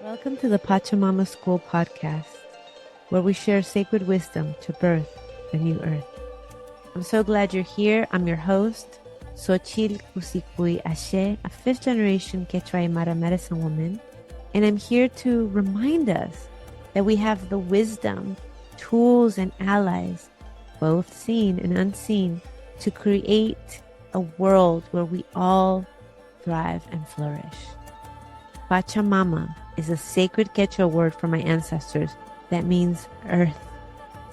Welcome to the Pachamama School Podcast, where we share sacred wisdom to birth a new earth. I'm so glad you're here. I'm your host, Xochitl Kusikuy Ashe, a fifth-generation Quechua-Aymara medicine woman, and I'm here to remind us that we have the wisdom, tools, and allies, both seen and unseen, to create a world where we all thrive and flourish. Pachamama is a sacred Quechua word from my ancestors that means earth,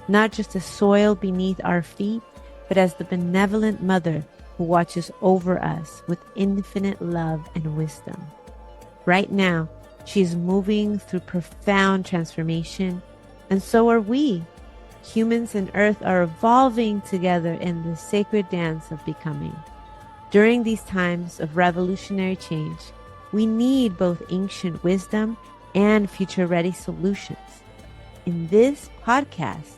not just the soil beneath our feet, but as the benevolent mother who watches over us with infinite love and wisdom. Right now, she is moving through profound transformation, and so are we. Humans and earth are evolving together in the sacred dance of becoming. During these times of revolutionary change, we need both ancient wisdom and future-ready solutions. In this podcast,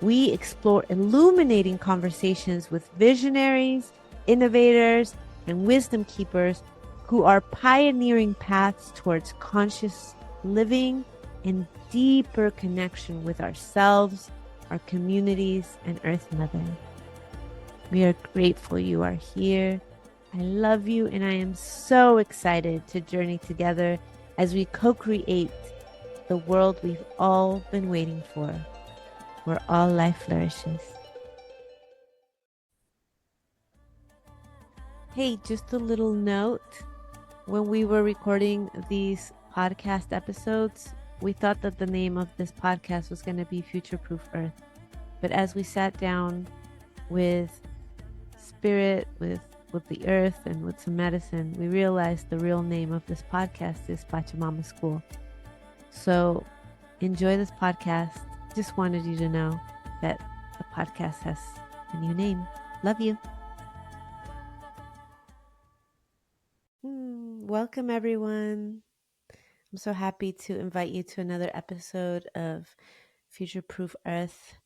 we explore illuminating conversations with visionaries, innovators, and wisdom keepers who are pioneering paths towards conscious living and deeper connection with ourselves, our communities, and Earth Mother. We are grateful you are here. I love you, and I am so excited to journey together as we co-create the world we've all been waiting for, where all life flourishes. Hey, just a little note. When we were recording these podcast episodes, we thought that the name of this podcast was going to be Future Proof Earth. But as we sat down with spirit, with the earth, and with some medicine, we realized the real name of this podcast is Pachamama School. So enjoy this podcast. Just wanted you to know that the podcast has a new name. Love you. Welcome, everyone. I'm so happy to invite you to another episode of Future Proof Earth.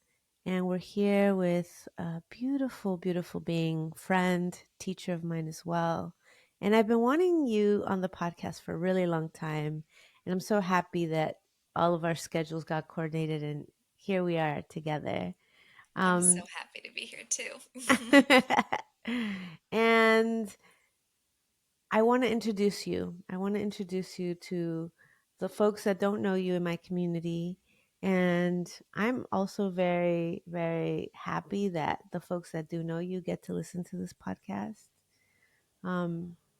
And we're here with a beautiful, beautiful being, friend, teacher of mine as well. And I've been wanting you on the podcast for a really long time. And I'm so happy that all of our schedules got coordinated and here we are together. I'm so happy to be here too. And I want to introduce you. I want to introduce you to the folks that don't know you in my community. And I'm also very, very happy that the folks that do know you get to listen to this podcast.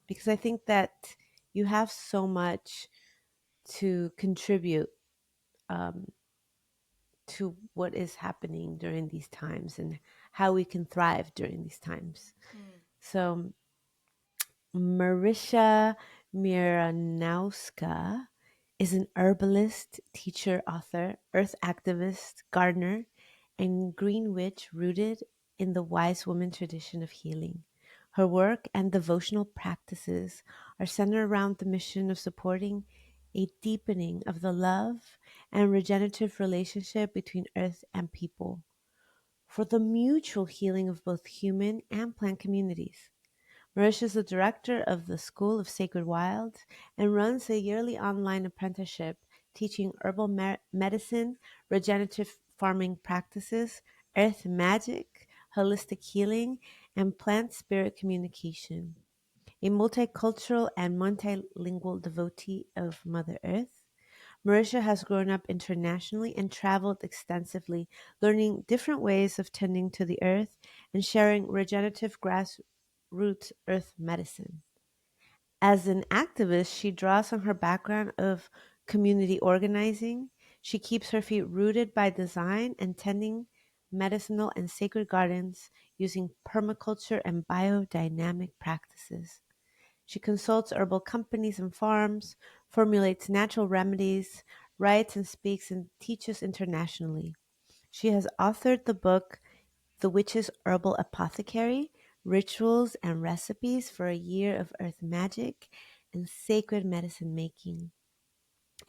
Because I think that you have so much to contribute to what is happening during these times and how we can thrive during these times. So Marysia Miernowska is an herbalist, teacher, author, earth activist, gardener, and green witch rooted in the wise woman tradition of healing. Her work and devotional practices are centered around the mission of supporting a deepening of the love and regenerative relationship between earth and people for the mutual healing of both human and plant communities. Marysia is the director of the School of Sacred Wilds and runs a yearly online apprenticeship teaching herbal medicine, regenerative farming practices, earth magic, holistic healing, and plant spirit communication. A multicultural and multilingual devotee of Mother Earth, Marysia has grown up internationally and traveled extensively, learning different ways of tending to the earth and sharing regenerative grassroots earth medicine. As an activist, she draws on her background of community organizing. She keeps her feet rooted by design and tending medicinal and sacred gardens using permaculture and biodynamic practices. She consults herbal companies and farms, formulates natural remedies, writes and speaks and teaches internationally. She has authored the book The Witch's Herbal Apothecary, Rituals and Recipes for a Year of Earth Magic and Sacred Medicine Making,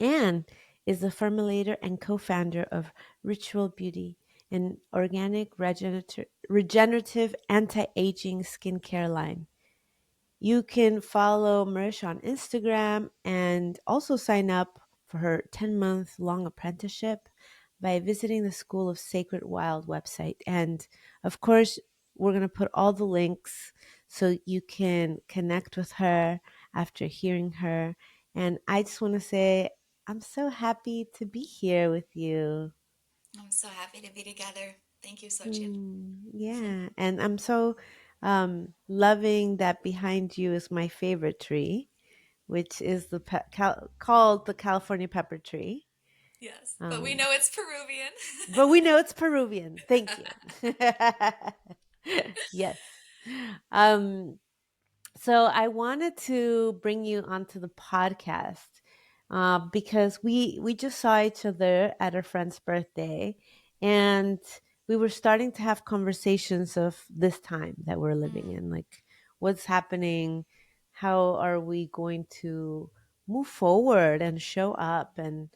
and is the formulator and co-founder of Ritual Beauty, an organic regenerative anti-aging skincare line. You can follow Marysia on Instagram and also sign up for her 10-month long apprenticeship by visiting the School of Sacred Wild website. And of course, we're going to put all the links so you can connect with her after hearing her. And I just want to say, I'm so happy to be here with you. I'm so happy to be together. Thank you, Xochitl. Yeah. And I'm so loving that behind you is my favorite tree, which is called the California pepper tree. Yes, but we Um, know it's Peruvian. but we know it's Peruvian. Thank you. Yes. Um, so I wanted to bring you onto the podcast because we just saw each other at a friend's birthday, and we were starting to have conversations of this time that we're living Mm, in, like what's happening, how are we going to move forward and show up, and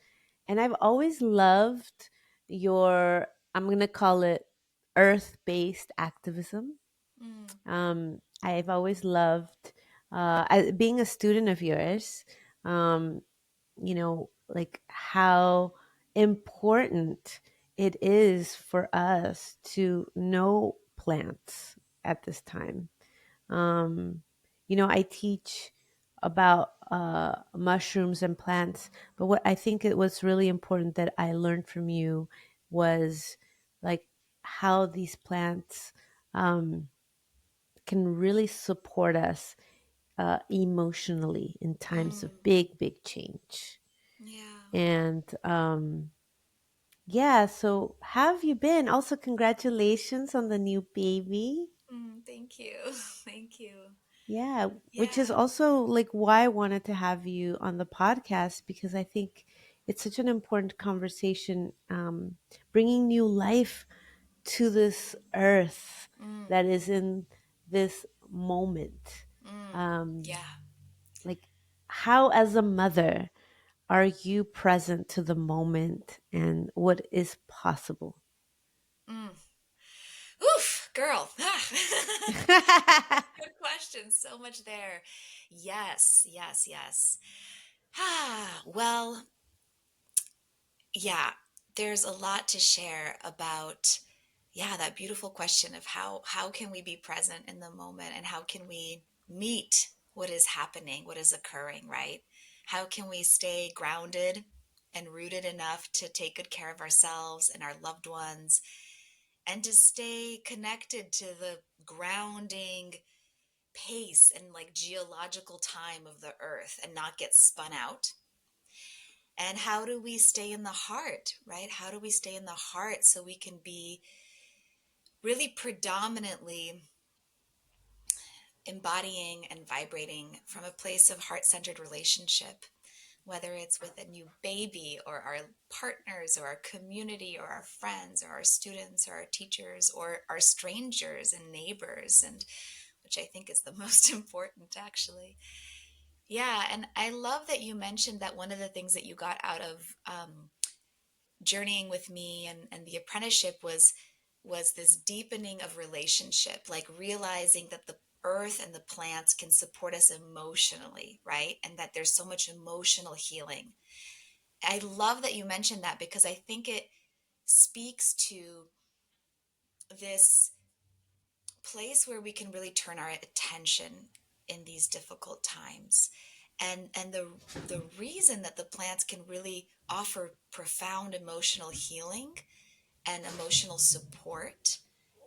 I've always loved your, I'm gonna call it earth-based activism. mm, I've always loved being a student of yours, um, like how important it is for us to know plants at this time. Um, I teach about mushrooms and plants, but what I think it was really important that I learned from you was like how these plants um, can really support us emotionally in times of mm. big, big change. Yeah. And yeah, so how have you been? Also, congratulations on the new baby. Thank you. Thank you. Yeah, which is Yeah. also like why I wanted to have you on the podcast because I think it's such an important conversation, bringing new life to this earth Mm, that is in this moment. mm. Um, Yeah. like, how, as a mother, are you present to the moment and what is possible? Mm. Oof, girl. Good question. So much there. Yes, yes, yes. Well, yeah, there's a lot to share about, yeah, that beautiful question of how can we be present in the moment and how can we meet what is happening, what is occurring, right? How can we stay grounded and rooted enough to take good care of ourselves and our loved ones and to stay connected to the grounding pace and like geological time of the earth and not get spun out? And how do we stay in the heart, right? How do we stay in the heart so we can be really predominantly embodying and vibrating from a place of heart-centered relationship, whether it's with a new baby or our partners or our community or our friends or our students or our teachers or our strangers and neighbors, and which I think is the most important actually. Yeah, and I love that you mentioned that one of the things that you got out of journeying with me and the apprenticeship was this deepening of relationship, like realizing that the earth and the plants can support us emotionally, right? And that there's so much emotional healing. I love that you mentioned that because I think it speaks to this place where we can really turn our attention in these difficult times. And the reason that the plants can really offer profound emotional healing and emotional support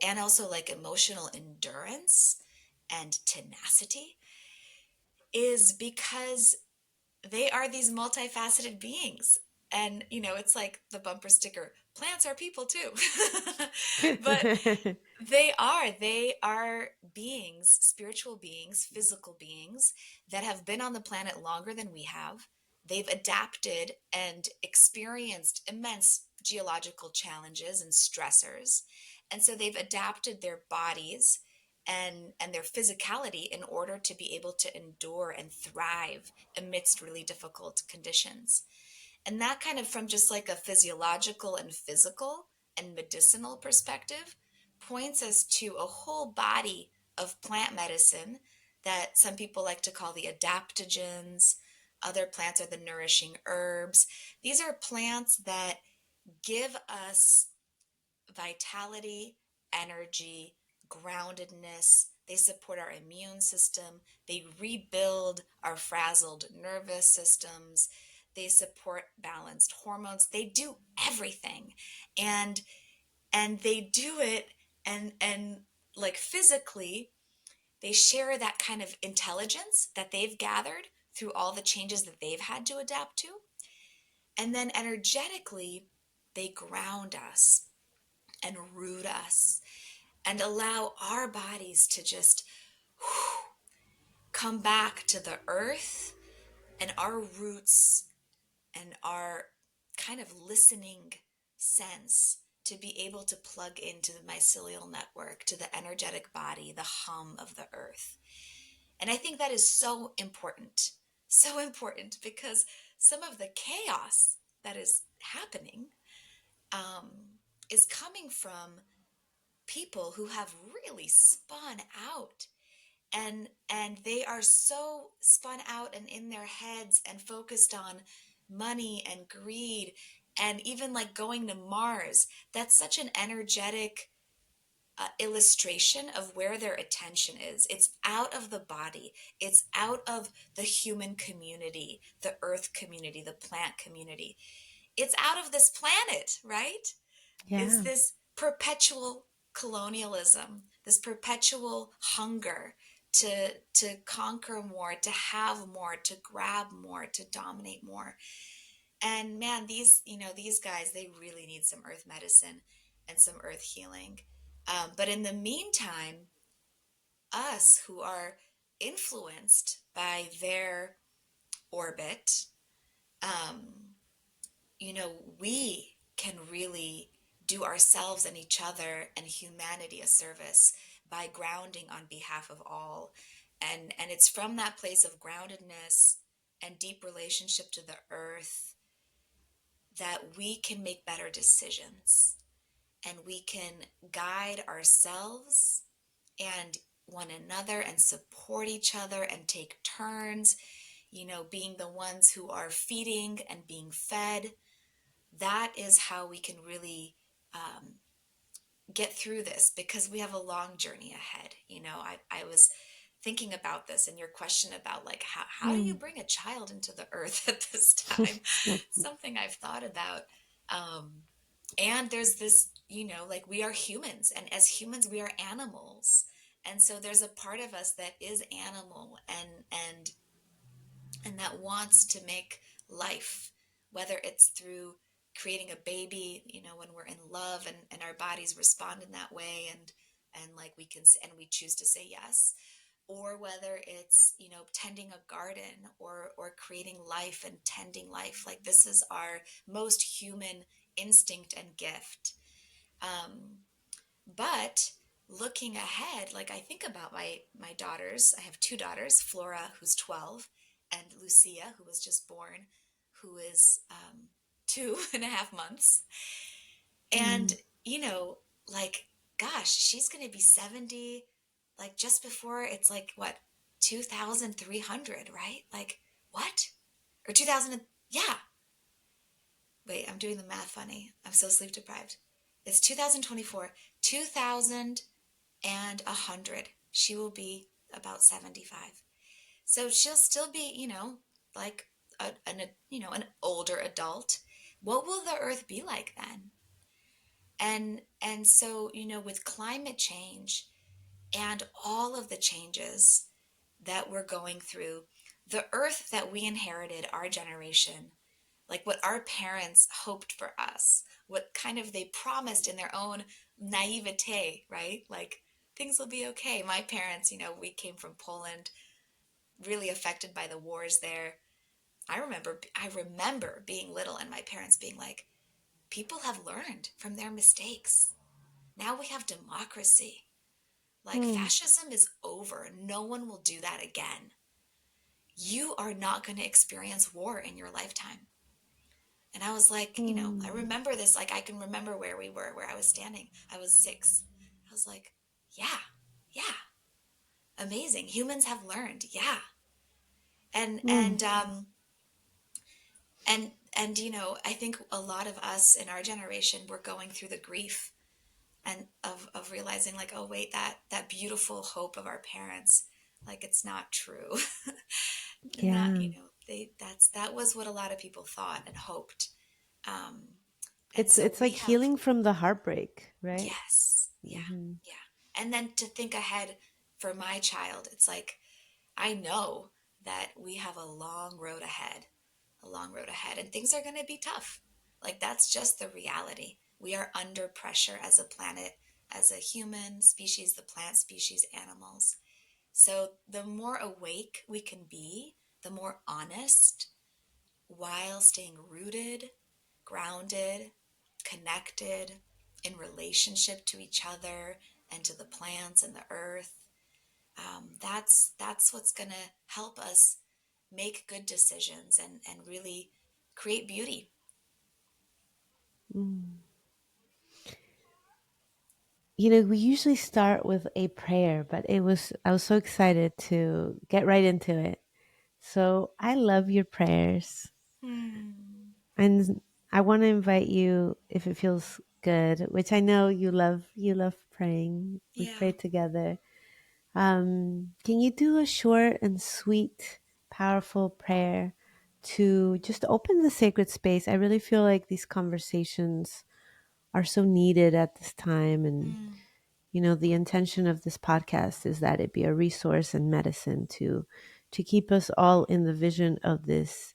and also like emotional endurance and tenacity is because they are these multifaceted beings. And it's like the bumper sticker, plants are people too. But they are beings, spiritual beings, physical beings that have been on the planet longer than we have. They've adapted and experienced immense geological challenges and stressors. And so they've adapted their bodies and their physicality in order to be able to endure and thrive amidst really difficult conditions. And that kind of from just like a physiological and physical and medicinal perspective points us to a whole body of plant medicine that some people like to call the adaptogens, Other plants are the nourishing herbs. These are plants that give us vitality, energy, groundedness. They support our immune system. They rebuild our frazzled nervous systems. They support balanced hormones. They do everything. And they do it and like physically, they share that kind of intelligence that they've gathered through all the changes that they've had to adapt to. And then energetically, they ground us and root us and allow our bodies to just come back to the earth and our roots and our kind of listening sense to be able to plug into the mycelial network, to the energetic body, the hum of the earth. And I think that is so important because some of the chaos that is happening is coming from people who have really spun out, and they are so spun out and in their heads and focused on money and greed and even like going to Mars. That's such an energetic illustration of where their attention is. It's out of the body, it's out of the human community, the earth community, the plant community. It's out of this planet, right? It's Yeah. this perpetual colonialism, this perpetual hunger to conquer more, to have more, to grab more, to dominate more. And man, these guys, they really need some earth medicine and some earth healing. But in the meantime, us who are influenced by their orbit, um, we can really do ourselves and each other and humanity a service by grounding on behalf of all. And it's from that place of groundedness and deep relationship to the earth that we can make better decisions and we can guide ourselves and one another and support each other and take turns, being the ones who are feeding and being fed. That is how we can really get through this, because we have a long journey ahead. I was thinking about this and your question about like how do you Mm. bring a child into the earth at this time. Something I've thought about. And there's this, like we are humans, and as humans we are animals, and so there's a part of us that is animal and that wants to make life, whether it's through creating a baby, when we're in love and our bodies respond in that way, and like we can, and we choose to say yes, or whether it's, tending a garden or creating life and tending life. Like this is our most human instinct and gift. But looking ahead, like I think about my daughters. I have two daughters, Flora, who's 12, and Lucia, who was just born, who is 2.5 months. And Mm. like, gosh, she's going to be 70, like just before it's like what, 2,300, right? Like what? Or 2000? Yeah. Wait, I'm doing the math funny. I'm so sleep deprived. It's 2024. 2,100. She will be about 75. So she'll still be, like an older adult. What will the earth be like then? And so, with climate change and all of the changes that we're going through, the earth that we inherited, our generation, like what our parents hoped for us, what kind of they promised in their own naivete, right? Like things will be okay. My parents, we came from Poland, really affected by the wars there. I remember being little and my parents being like, people have learned from their mistakes. Now we have democracy. Like Mm. fascism is over. No one will do that again. You are not going to experience war in your lifetime. And I was like, I Mm. remember this. Like, I can remember where we were, where I was standing. I was 6. I was like, yeah, yeah, amazing. Humans have learned. Yeah. And, Mm. and, um, And I think a lot of us in our generation were going through the grief and of realizing, like, oh wait, that beautiful hope of our parents, like, it's not true. Not, Yeah. that was what a lot of people thought and hoped. um and It's so it's we like have. healing from the heartbreak, right? Yes, yeah, Hmm. yeah. And then to think ahead for my child, it's like, I know that we have a long road ahead, a long road ahead, and things are going to be tough. Like, that's just the reality. We are under pressure as a planet, as a human species, the plant species, animals. So the more awake we can be, the more honest, while staying rooted, grounded, connected, in relationship to each other and to the plants and the earth. That's what's going to help us make good decisions and really create beauty. Mm. You know, we usually start with a prayer, but I was so excited to get right into it. So I love your prayers. Hmm. And I want to invite you, if it feels good, which I know you love praying. We've Yeah. prayed together. Can you do a short and sweet, powerful prayer to just open the sacred space? I really feel like these conversations are so needed at this time. And, Hmm. you know, the intention of this podcast is that it be a resource and medicine to keep us all in the vision of this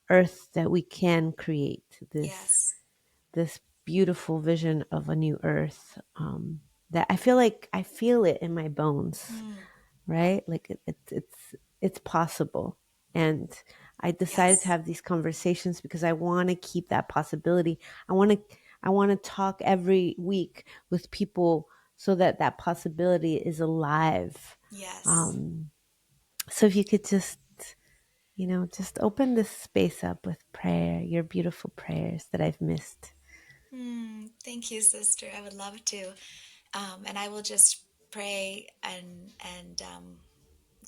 earth that we can create, Yes. this beautiful vision of a new earth, that I feel like I feel it in my bones, Hmm. right? Like it's possible. And I decided to Yes. have these conversations because I want to keep that possibility. I want to talk every week with people so that that possibility is alive. Yes. um, so if you could just, you know, just open this space up with prayer, your beautiful prayers that I've missed. Thank you, sister. I would love to. And I will just pray and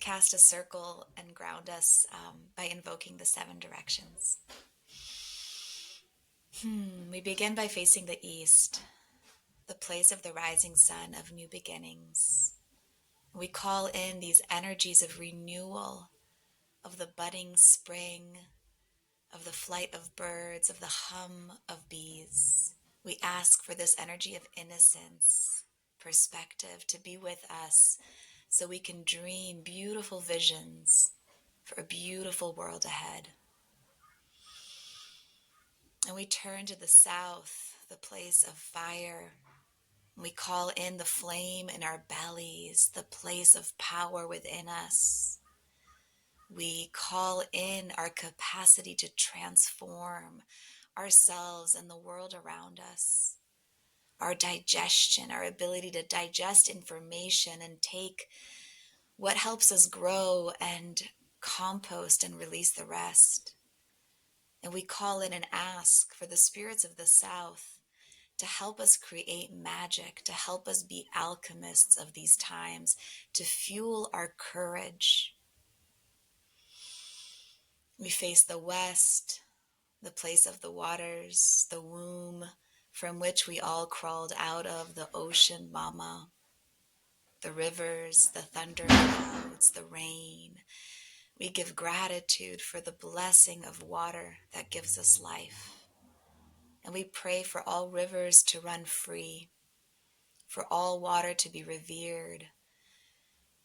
cast a circle and ground us by invoking the seven directions. We begin by facing the east, the place of the rising sun of new beginnings. We call in these energies of renewal, of the budding spring, of the flight of birds, of the hum of bees. We ask for this energy of innocence, perspective to be with us so we can dream beautiful visions for a beautiful world ahead. And we turn to the south, the place of fire. We call in the flame in our bellies, the place of power within us. We call in our capacity to transform ourselves and the world around us. Our digestion, our ability to digest information and take what helps us grow and compost and release the rest. And we call in and ask for the spirits of the South to help us create magic, to help us be alchemists of these times, to fuel our courage. We face the West, the place of the waters, the womb from which we all crawled out of, the ocean mama, the rivers, the thunder clouds, the rain. We give gratitude for the blessing of water that gives us life. And we pray for all rivers to run free, for all water to be revered,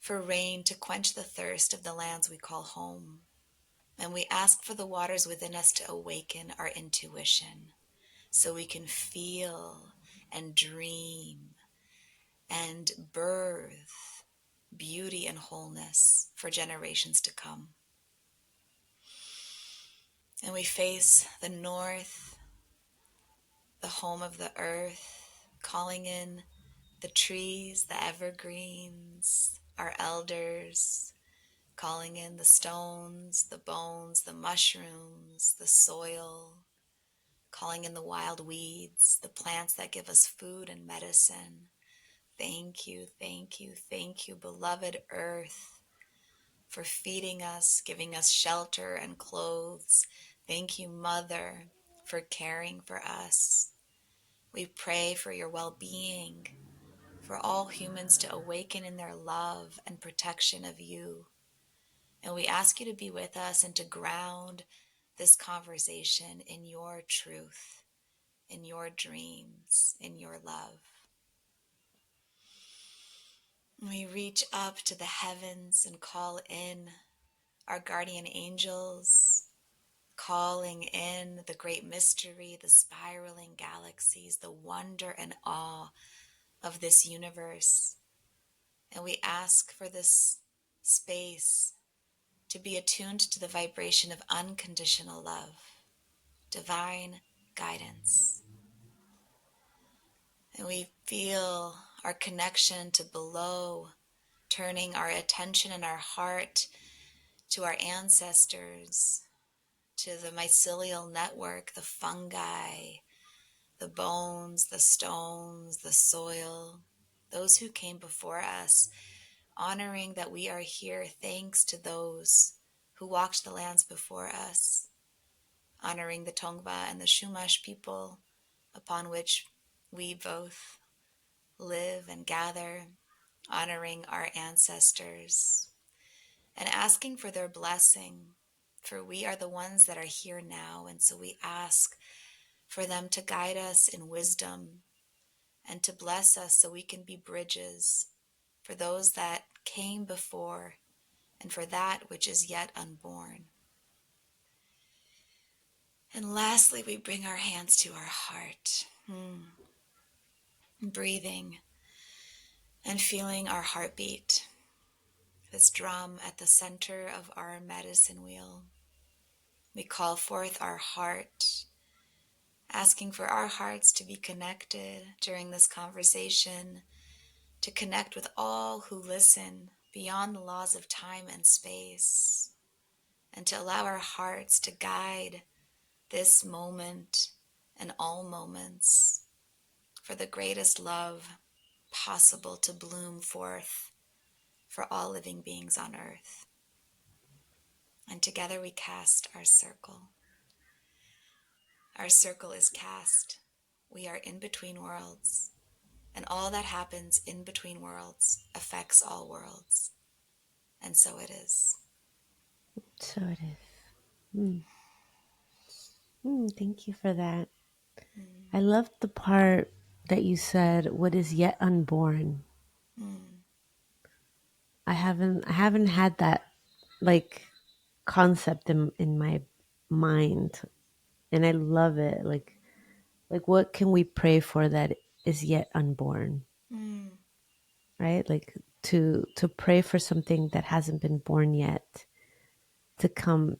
for rain to quench the thirst of the lands we call home. And we ask for the waters within us to awaken our intuition so we can feel and dream and birth beauty and wholeness for generations to come. And we face the north, the home of the earth, calling in the trees, the evergreens, our elders, calling in the stones, the bones, the mushrooms, the soil, calling in the wild weeds, the plants that give us food and medicine. Thank you, thank you, thank you, beloved earth, for feeding us, giving us shelter and clothes. Thank you, Mother, for caring for us. We pray for your well-being, for all humans to awaken in their love and protection of you. And we ask you to be with us and to ground this conversation in your truth, in your dreams, in your love. We reach up to the heavens and call in our guardian angels, calling in the great mystery, the spiraling galaxies, the wonder and awe of this universe. And we ask for this space to be attuned to the vibration of unconditional love, divine guidance. And we feel our connection to below, turning our attention and our heart to our ancestors, to the mycelial network, the fungi, the bones, the stones, the soil, those who came before us, honoring that we are here thanks to those who walked the lands before us, honoring the Tongva and the Chumash people upon which we both live and gather, honoring our ancestors, and asking for their blessing, for we are the ones that are here now, and so we ask for them to guide us in wisdom and to bless us so we can be bridges for those that came before and for that which is yet unborn. And lastly, we bring our hands to our heart, breathing and feeling our heartbeat, this drum at the center of our medicine wheel. We call forth our heart, asking for our hearts to be connected during this conversation, to connect with all who listen beyond the laws of time and space, and to allow our hearts to guide this moment and all moments for the greatest love possible to bloom forth for all living beings on earth. And together we cast our circle. Our circle is cast. We are in between worlds, and all that happens in between worlds affects all worlds. And so it is. So it is. Thank you for that. Mm. I loved the part that you said, "What is yet unborn." Mm. I haven't had that like concept in my mind, and I love it. Like what can we pray for that is yet unborn, Mm. right? Like to pray for something that hasn't been born yet to come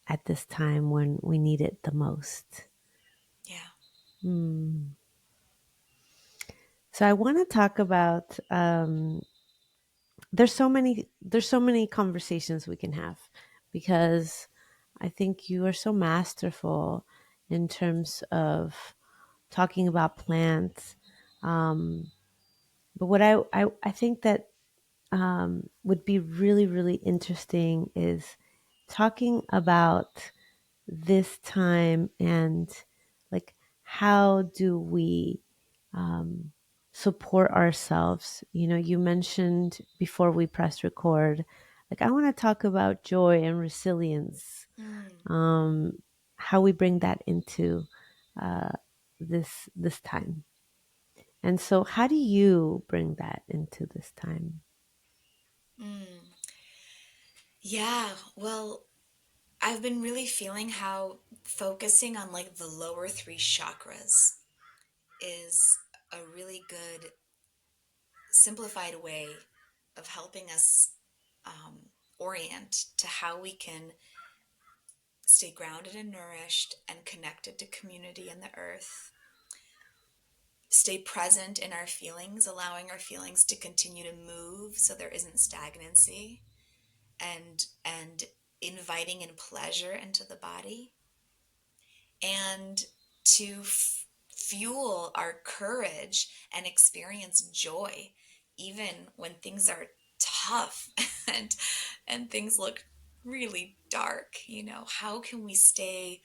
at this time when we need it the most. Yeah. So I want to talk about there's so many conversations we can have, because I think you are so masterful in terms of talking about plants. But what I think that would be really, really interesting is talking about this time and like how do we support ourselves. You mentioned before we press record, like I want to talk about joy and resilience, Mm. how we bring that into uh, this time. And so how do you bring that into this time? Mm. Yeah. Well, I've been really feeling how focusing on like the lower three chakras is a really good simplified way of helping us orient to how we can stay grounded and nourished and connected to community and the earth, stay present in our feelings, allowing our feelings to continue to move so there isn't stagnancy, and inviting in pleasure into the body, and to fuel our courage and experience joy even when things are tough and things look really dark. How can we stay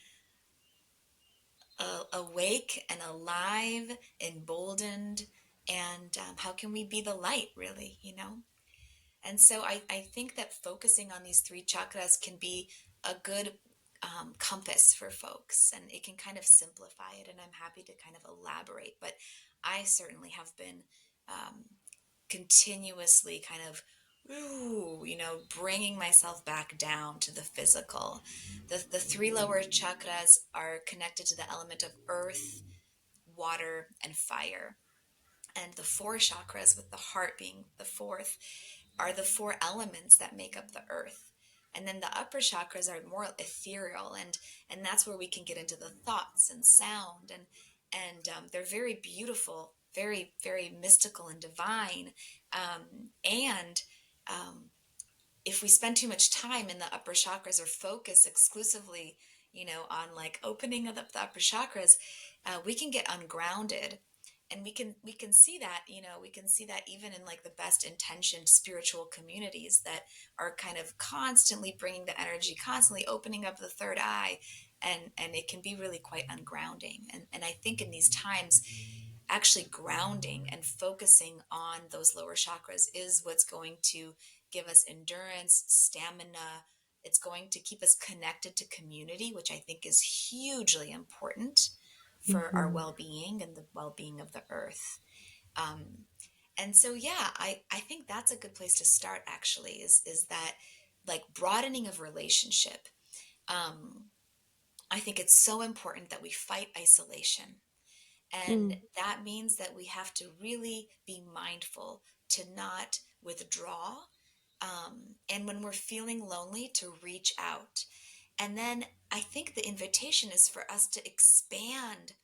awake and alive, emboldened, and how can we be the light, really, you know? And so I think that focusing on these three chakras can be a good compass for folks, and it can kind of simplify it. And I'm happy to kind of elaborate, but I certainly have been continuously kind of, bringing myself back down to the physical. The three lower chakras are connected to the element of earth, water, and fire. And the four chakras, with the heart being the fourth, are the four elements that make up the earth. And then the upper chakras are more ethereal, and that's where we can get into the thoughts and sound, and they're very beautiful, very, very mystical and divine. And if we spend too much time in the upper chakras or focus exclusively, on like opening up the upper chakras, we can get ungrounded. And we can see that, we can see that even in like the best intentioned spiritual communities that are kind of constantly bringing the energy, constantly opening up the third eye, and it can be really quite ungrounding. And I think in these times, actually grounding and focusing on those lower chakras is what's going to give us endurance, stamina. It's going to keep us connected to community, which I think is hugely important for our Mm-hmm. well-being and the well-being of the earth. And so, yeah, I think that's a good place to start, actually, is that like broadening of relationship. I think it's so important that we fight isolation. And Mm. that means that we have to really be mindful to not withdraw. And when we're feeling lonely, to reach out. And then I think the invitation is for us to expand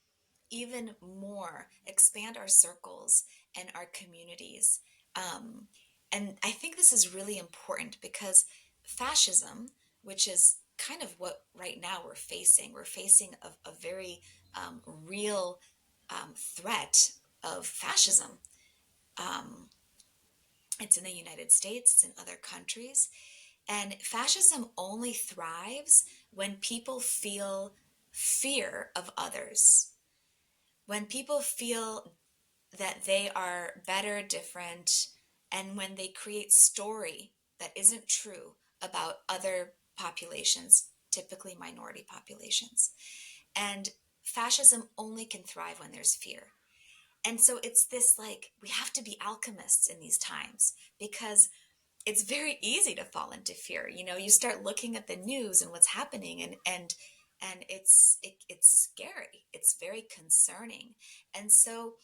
even more, expand our circles and our communities. Um, and I think this is really important because fascism, which is kind of what right now we're facing a very real threat of fascism. Um, it's in the United States, it's in other countries. And fascism only thrives when people feel fear of others, when people feel that they are better, different, and when they create story that isn't true about other populations, typically minority populations. And fascism only can thrive when there's fear. And so it's this like, we have to be alchemists in these times because it's very easy to fall into fear. You start looking at the news and what's happening, and it's scary. It's very concerning. And so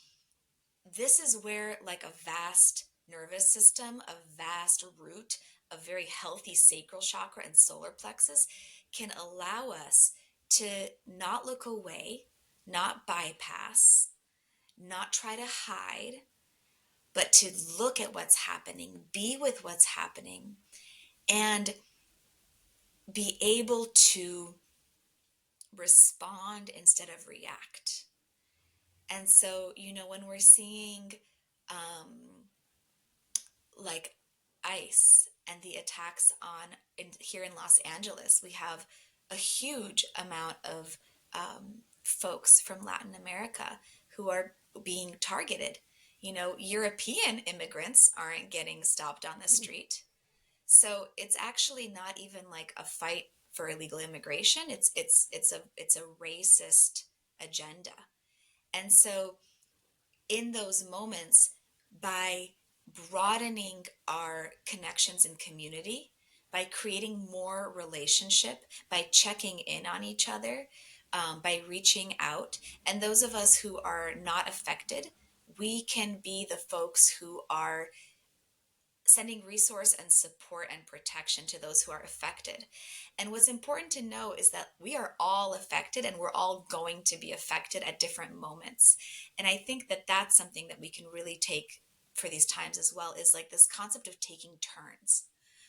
this is where like a vast nervous system, a vast root, a very healthy sacral chakra and solar plexus can allow us to not look away, not bypass, not try to hide, but to look at what's happening, be with what's happening, and be able to respond instead of react. And so, when we're seeing like ICE and the attacks here in Los Angeles, we have a huge amount of folks from Latin America who are being targeted. European immigrants aren't getting stopped on the street. So it's actually not even like a fight for illegal immigration. It's a racist agenda. And so in those moments, by broadening our connections in community, by creating more relationship, by checking in on each other, by reaching out, and those of us who are not affected, we can be the folks who are sending resource and support and protection to those who are affected. And what's important to know is that we are all affected and we're all going to be affected at different moments. And I think that that's something that we can really take for these times as well, is like this concept of taking turns.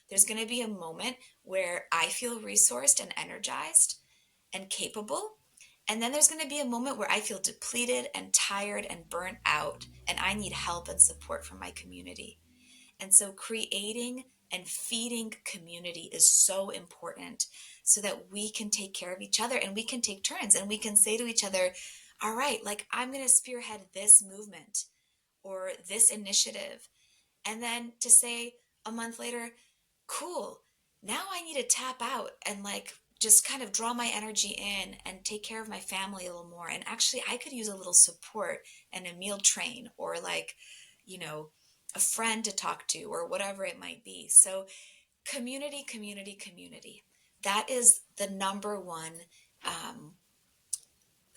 There's going to be a moment where I feel resourced and energized and capable. And then there's going to be a moment where I feel depleted and tired and burnt out, and I need help and support from my community. And so creating And feeding community is so important so that we can take care of each other and we can take turns and we can say to each other, all right, like I'm going to spearhead this movement or this initiative. And then to say a month later, cool, now I need to tap out and like just kind of draw my energy in and take care of my family a little more. And actually, I could use a little support and a meal train or like, you know, a friend to talk to or whatever it might be. So, community, community, community. That is the number one um,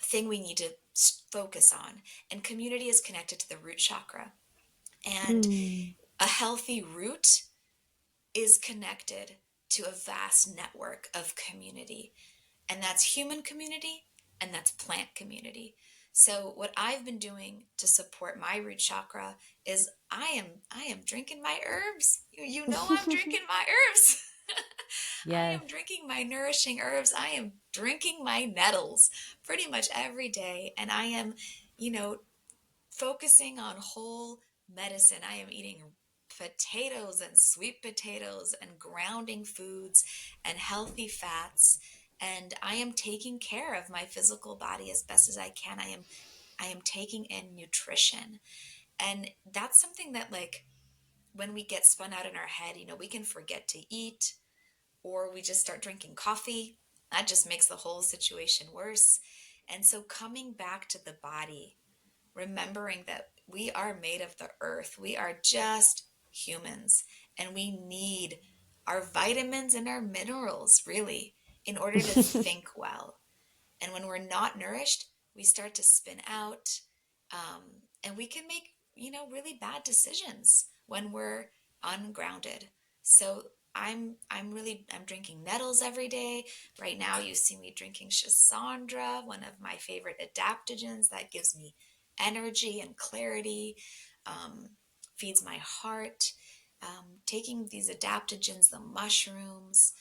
thing we need to focus on. And community is connected to the root chakra. And Mm. a healthy root is connected to a vast network of community. And that's human community and that's plant community. So what I've been doing to support my root chakra is I am drinking my herbs. You know I'm drinking my herbs. I Yes. am drinking my nourishing herbs. I am drinking my nettles pretty much every day and I am, you know, focusing on whole medicine. I am eating potatoes and sweet potatoes and grounding foods and healthy fats and I am taking care of my physical body as best as I can. I am taking in nutrition. And that's something that like when we get spun out in our head, we can forget to eat or we just start drinking coffee. That just makes the whole situation worse. And so coming back to the body, remembering that we are made of the earth. We are just humans and we need our vitamins and our minerals really in order to think well. And when we're not nourished, we start to spin out and we can make, really bad decisions when we're ungrounded. So I'm drinking nettles every day. Right now you see me drinking Shisandra, one of my favorite adaptogens that gives me energy and clarity, um, feeds my heart. Taking these adaptogens, the mushrooms,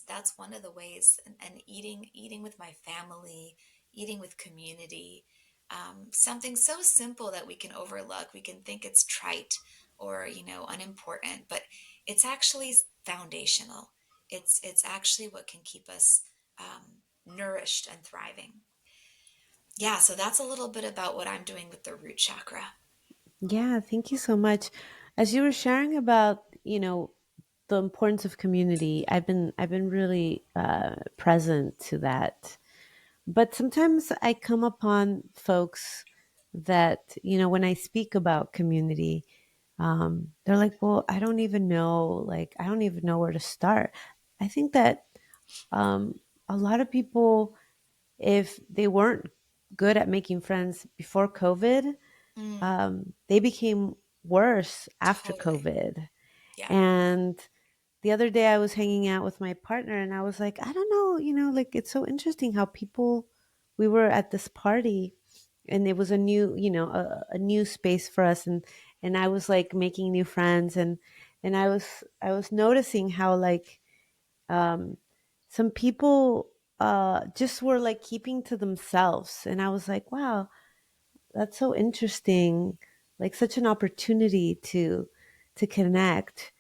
that's one of the ways. And eating with my family, eating with community, something so simple that we can overlook. We can think it's trite or unimportant, but it's actually foundational. It's actually what can keep us nourished and thriving. Yeah, so that's a little bit about what I'm doing with the root chakra. Yeah, thank you so much. As you were sharing about, the importance of community, I've been really present to that. But sometimes I come upon folks that, when I speak about community, they're like, well, I don't even know where to start. I think that a lot of people, if they weren't good at making friends before COVID, Mm, they became worse after totally. COVID. Yeah. And the other day I was hanging out with my partner and I was like, I don't know, like it's so interesting how we were at this party and it was a new, a new space for us. And I was like making new friends and I was noticing how like, um, some people, just were like keeping to themselves. And I was like, wow, that's so interesting. Like such an opportunity to connect.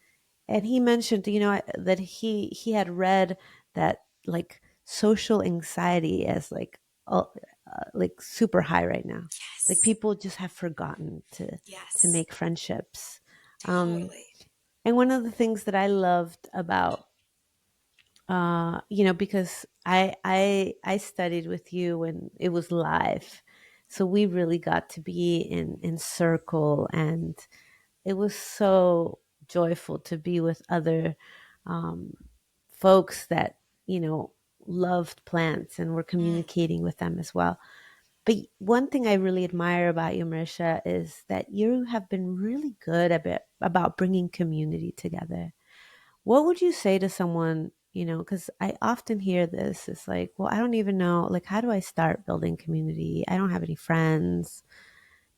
And he mentioned, that he had read that like social anxiety is like super high right now. Like Yes. people just have forgotten to Yes. make friendships. Um, Totally. and one of the things that I loved about, because I studied with you when it was live, so we really got to be in circle, and it was so joyful to be with other, um, folks that loved plants and were Mm, communicating with them as well. But one thing I really admire about you, Marisha, is that you have been really good about bringing community together. What would you say to someone, because I often hear this, it's like, well, I don't even know, like, how do I start building community? I don't have any friends,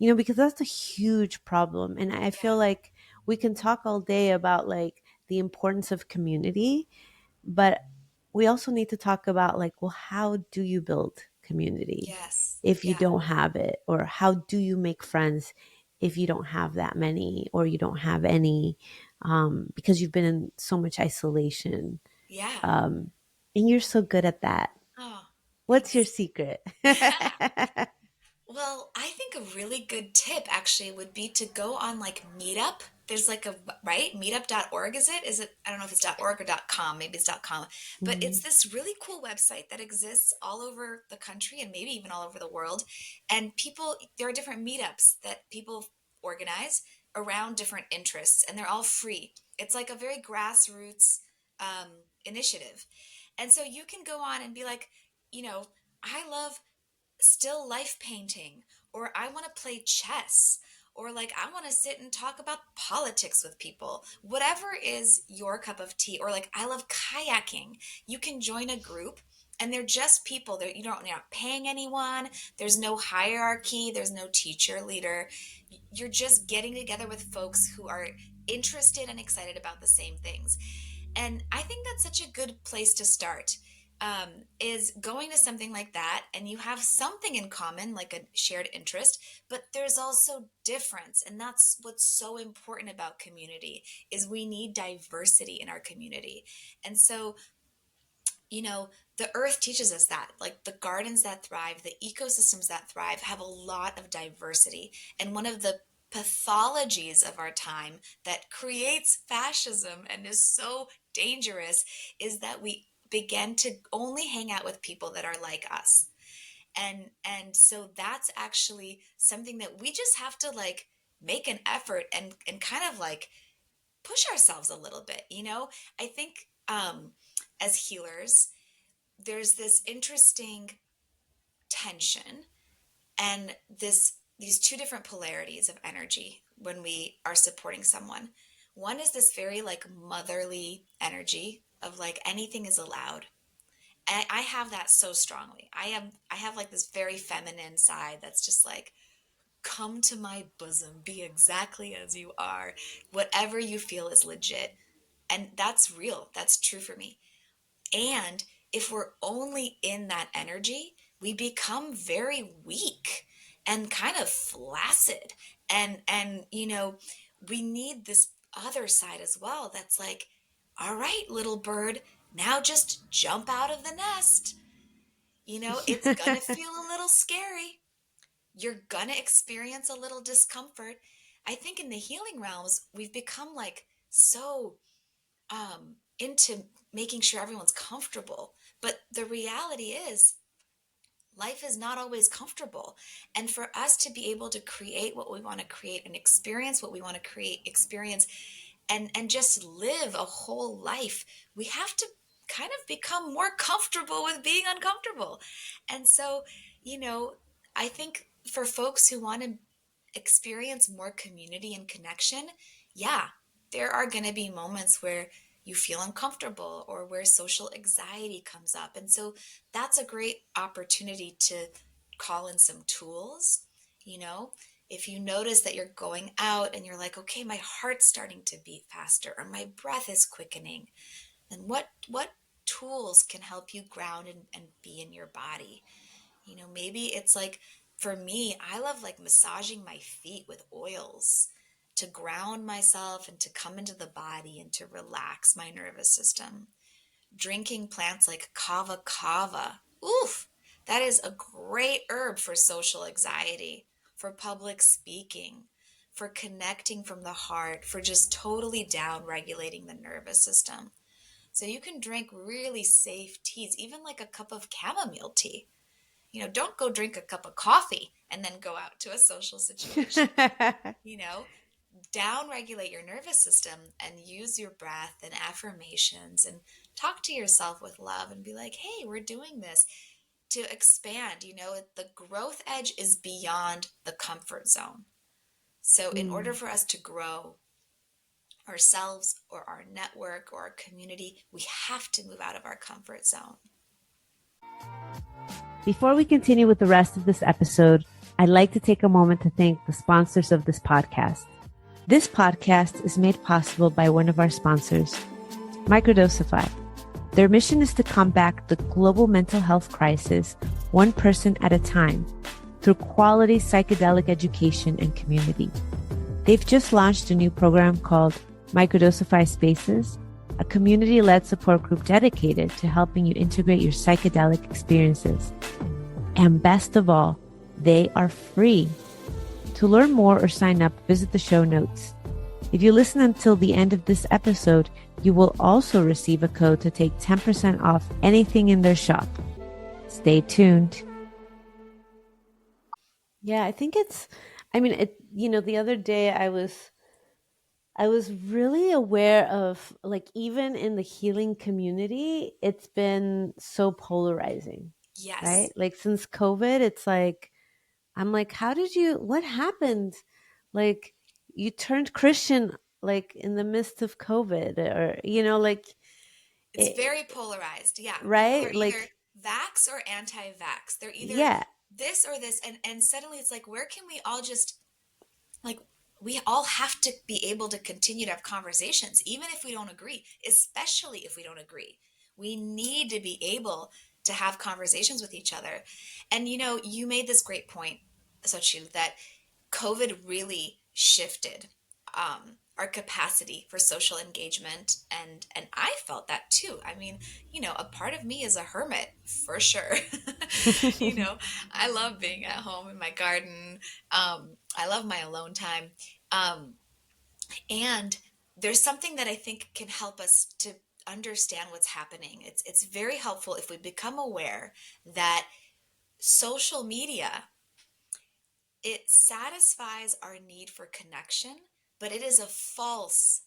because that's a huge problem. And I yeah. feel like we can talk all day about like the importance of community, but we also need to talk about like, well, how do you build community Yes. if you Yeah. don't have it? Or how do you make friends if you don't have that many, or you don't have any, because you've been in so much isolation. Yeah. And you're so good at that. Oh, What's your thanks. secret? Well, I think a really good tip actually would be to go on like Meetup. There's like a, right? Meetup.org, is it? Is it? I don't know if it's .org or .com. Maybe it's .com. But Mhm. it's this really cool website that exists all over the country and maybe even all over the world. And people, there are different meetups that people organize around different interests, and they're all free. It's like a very grassroots um, initiative. And so you can go on and be like, you know, I love still life painting, or I want to play chess, or like I want to sit and talk about politics with people. Whatever is your cup of tea, or like I love kayaking. You can join a group and they're just people that you're not paying anyone. There's no hierarchy, there's no teacher leader. You're just getting together with folks who are interested and excited about the same things. And I think that's such a good place to start, is going to something like that, and you have something in common, like a shared interest, but there's also difference. And that's what's so important about community, is we need diversity in our community. And so, the earth teaches us that, like the gardens that thrive, the ecosystems that thrive have a lot of diversity. And one of the pathologies of our time that creates fascism and is so dangerous is that we begin to only hang out with people that are like us. And so that's actually something that we just have to like make an effort and kind of like push ourselves a little bit. I think as healers, there's this interesting tension and these two different polarities of energy when we are supporting someone. One is this very like motherly energy of like anything is allowed. And I have that so strongly. I have like this very feminine side that's just like, come to my bosom, be exactly as you are. Whatever you feel is legit. And that's real. That's true for me. And if we're only in that energy, we become very weak and kind of flaccid. And we need this other side as well that's like, all right, little bird, now just jump out of the nest. It's gonna feel a little scary. You're gonna experience a little discomfort. I think in the healing realms, we've become like so into making sure everyone's comfortable. But the reality is, life is not always comfortable. And for us to be able to create what we want to create and experience what we want to experience, and just live a whole life, we have to kind of become more comfortable with being uncomfortable. And so, I think for folks who want to experience more community and connection, yeah, there are going to be moments where you feel uncomfortable or where social anxiety comes up. And so that's a great opportunity to call in some tools. If you notice that you're going out and you're like, okay, my heart's starting to beat faster or my breath is quickening, then what tools can help you ground and be in your body? Maybe it's like, for me, I love like massaging my feet with oils to ground myself and to come into the body and to relax my nervous system. Drinking plants like kava kava. Oof, that is a great herb for social anxiety, for public speaking, for connecting from the heart, for just totally down regulating the nervous system. So you can drink really safe teas, even like a cup of chamomile tea. Don't go drink a cup of coffee and then go out to a social situation. Down regulate your nervous system and use your breath and affirmations and talk to yourself with love and be like, hey, we're doing this to expand. The growth edge is beyond the comfort zone. So in order for us to grow ourselves or our network or our community, we have to move out of our comfort zone. Before we continue with the rest of this episode, I'd like to take a moment to thank the sponsors of this podcast. This podcast is made possible by one of our sponsors, Microdosify. Their mission is to combat the global mental health crisis one person at a time through quality psychedelic education and community. They've just launched a new program called Microdosify Spaces, a community-led support group dedicated to helping you integrate your psychedelic experiences. And best of all, they are free. To learn more or sign up, visit the show notes. If you listen until the end of this episode, you will also receive a code to take 10% off anything in their shop. Stay tuned. Yeah, I think the other day I was really aware of, like, even in the healing community, it's been so polarizing, right? Yes. Like since COVID, it's like, I'm like, what happened? Like you turned Christian like in the midst of COVID or, It's it, very polarized. Yeah. People are right? either Like, vax or anti-vax. They're either yeah, this or this. And suddenly it's like, where can we all just, like, we all have to be able to continue to have conversations, even if we don't agree, especially if we don't agree. We need to be able to have conversations with each other. And, you made this great point, Xochitl, that COVID really shifted our capacity for social engagement, and I felt that too. I mean, a part of me is a hermit for sure. you know, I love being at home in my garden. I love my alone time, um, and there's something that I think can help us to understand what's happening. It's very helpful if we become aware that social media, it satisfies our need for connection, but it is a false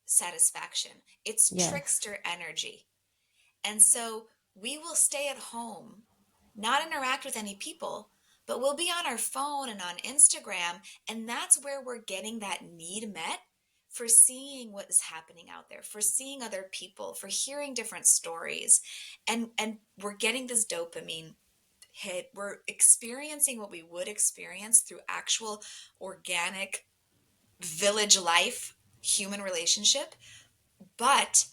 satisfaction. It's yes. trickster energy. And so we will stay at home, not interact with any people, but we'll be on our phone and on Instagram. And that's where we're getting that need met for seeing what is happening out there, for seeing other people, for hearing different stories. And we're getting this dopamine hit. We're experiencing what we would experience through actual organic village life, human relationship, but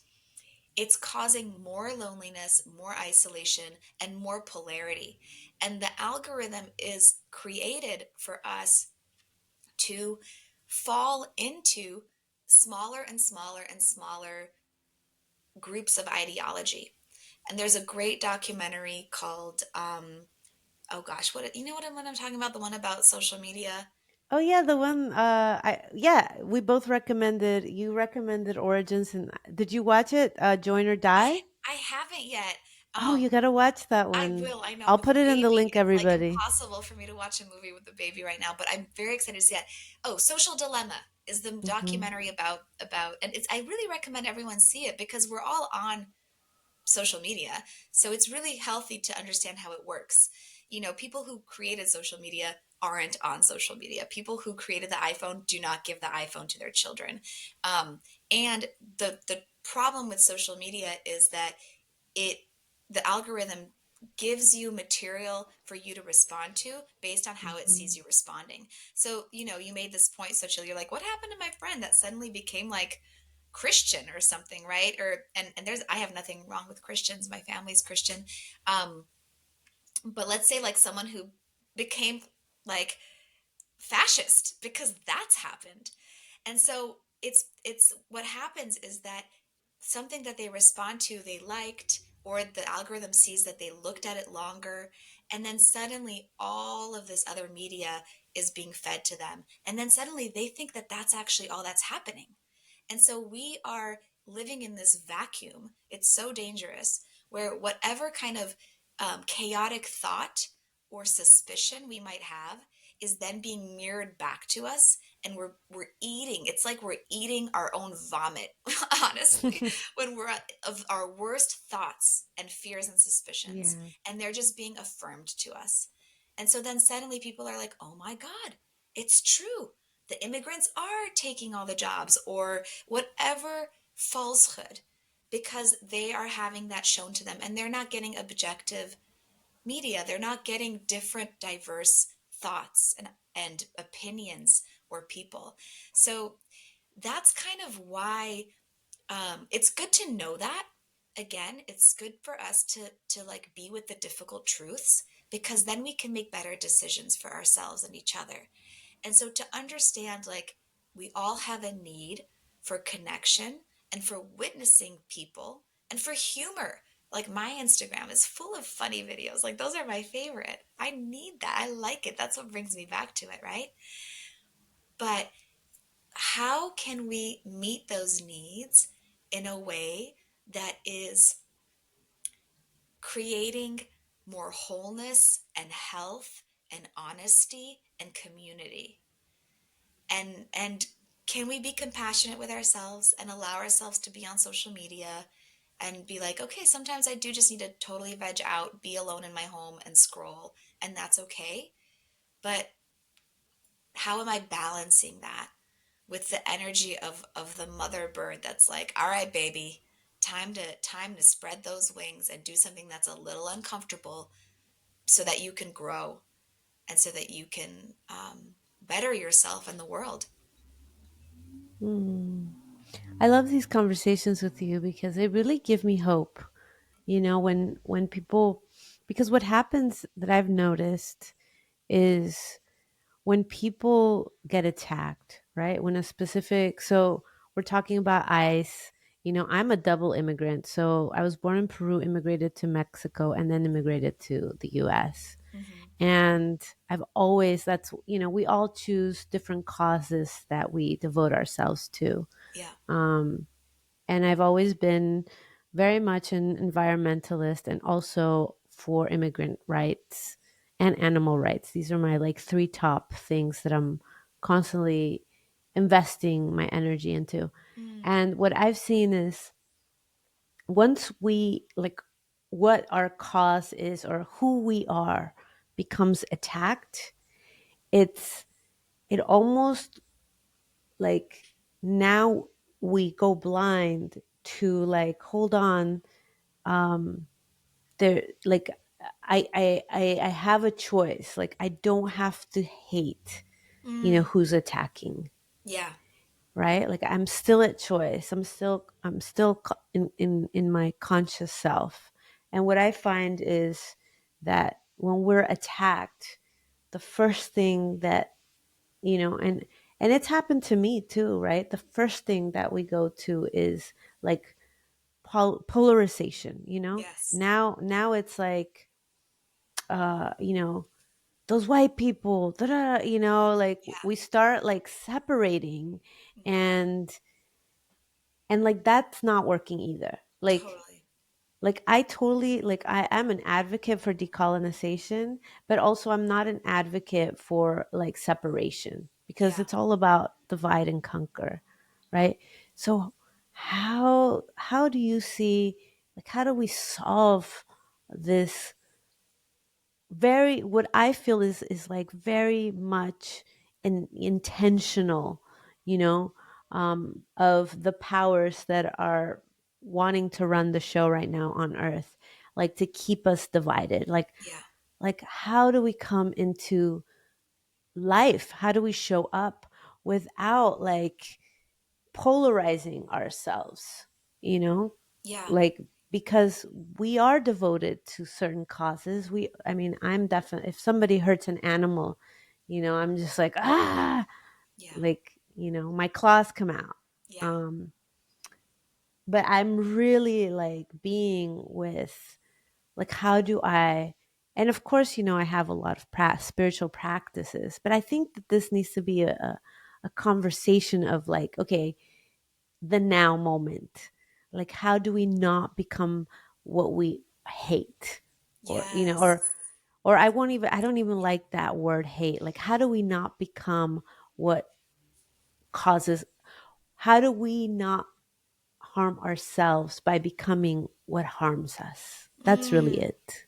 it's causing more loneliness, more isolation, and more polarity. And the algorithm is created for us to fall into smaller and smaller and smaller groups of ideology. And there's a great documentary called oh gosh, what I'm talking about? The one about social media. Oh yeah, the one we both you recommended Origins, and did you watch it? Join or Die? I haven't yet. Oh, you Um, got to watch that I one. will. I know I'll with a put it in the baby, link, it's like everybody. impossible for me to watch a movie with a baby right now. But I'm very excited to see that. Oh, Social Dilemma is the Hmm. documentary about, and it's. I really recommend everyone see it because we're all on social media. So it's really healthy to understand how it works. People who created social media aren't on social media. People who created the iPhone do not give the iPhone to their children. Um, and the problem with social media is that it the algorithm gives you material for you to respond to based on how it sees Hmm. you responding. So, you made this point, Sochil, you're like, what happened to my friend that suddenly became like Christian or something, right? And there's I have nothing wrong with Christians. My family's Christian. Um, but let's say like someone who became like fascist because that's happened. And so it's what happens is that something that they respond to they liked, or the algorithm sees that they looked at it longer, and then suddenly all of this other media is being fed to them, and then suddenly they think that that's actually all that's happening. And so we are living in this vacuum. It's so dangerous where whatever kind of chaotic thought or suspicion we might have is then being mirrored back to us, and we're eating. It's like we're eating our own vomit, honestly, when we're of our worst thoughts and fears and suspicions, Yeah. and they're just being affirmed to us. And so then suddenly people are like, "Oh my god, it's true. The immigrants are taking all the jobs," or whatever falsehood, because they are having that shown to them and they're not getting objective media. They're not getting different, diverse thoughts and opinions or people. So that's kind of why it's good to know that. Again, it's good for us to like be with the difficult truths, because then we can make better decisions for ourselves and each other. And so to understand, like, we all have a need for connection and for witnessing people and for humor. Like, my Instagram is full of funny videos. Like, those are my favorite. I need that. I like it. That's what brings me back to it, right? But how can we meet those needs in a way that is creating more wholeness and health and honesty and community? And can we be compassionate with ourselves and allow ourselves to be on social media and be like, okay, sometimes I do just need to totally veg out, be alone in my home and scroll, and that's okay. But how am I balancing that with the energy of the mother bird that's like, all right, baby, time to spread those wings and do something that's a little uncomfortable so that you can grow and so that you can better yourself in the world. Mm. I love these conversations with you because they really give me hope. When people, because what happens that I've noticed is when people get attacked, right? When a specific, so we're talking about ICE. I'm a double immigrant. So I was born in Peru, immigrated to Mexico, and then immigrated to the US. Mm-hmm. And I've always, we all choose different causes that we devote ourselves to. Yeah. Um, and I've always been very much an environmentalist and also for immigrant rights and animal rights. These are my like three top things that I'm constantly investing my energy into. Mm. And what I've seen is once we like what our cause is or who we are becomes attacked, it's it almost like now we go blind to like hold on, um there like I have a choice, like I don't have to hate Mm. who's attacking, Yeah. right? Like I'm still at choice, I'm still in my conscious self. And what I find is that when we're attacked, the first thing that and it's happened to me too, right? The first thing that we go to is like polarization. Yes. Now it's like uh you know those white people, like Yeah. we start like separating, Mm-hmm. and like that's not working either. Totally. Like I totally, like I am an advocate for decolonization, but also I'm not an advocate for like separation because Yeah. it's all about divide and conquer, right? So how do you see, like how do we solve this very, what I feel is like very much an intentional, of the powers that are wanting to run the show right now on Earth, like to keep us divided. Yeah. Like how do we come into life? How do we show up without like polarizing ourselves? You know, Yeah. like because we are devoted to certain causes. I mean, I'm definitely, if somebody hurts an animal, I'm just like, Yeah. like, my claws come out. Yeah. um but I'm really like being with, like, how do I, and of course, I have a lot of spiritual practices, but I think that this needs to be a conversation of like, okay, the now moment. Like, how do we not become what we hate? Or, Yes. or I don't even like that word hate. Like, how do we not become what causes, how do we not harm ourselves by becoming what harms us? That's really Mm. it.